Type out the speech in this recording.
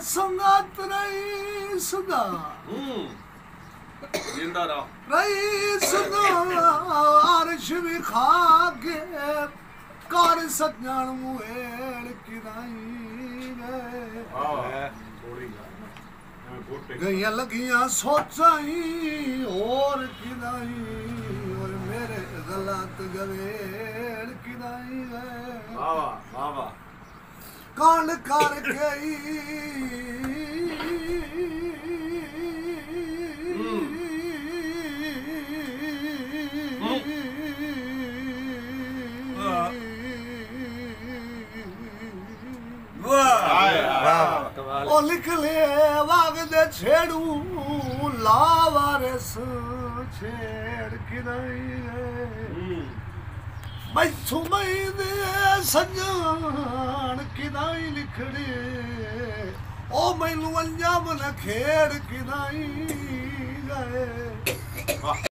संगत रही सदा जिंदा रहो रही सदा अर्श भी खाके कर सजन मुहेड़ किराई गईया लगियां सोचाई और किराई और मेरे गलत गवेड़ किराई वाह कांड कर गई ओ लिख ले वाग दे छेड़ू लावारिस छेड़ किराई मैथू मई दे सजान किदाई लिखड़े ओ मैनू अंजाम न खेड़ किदाई गए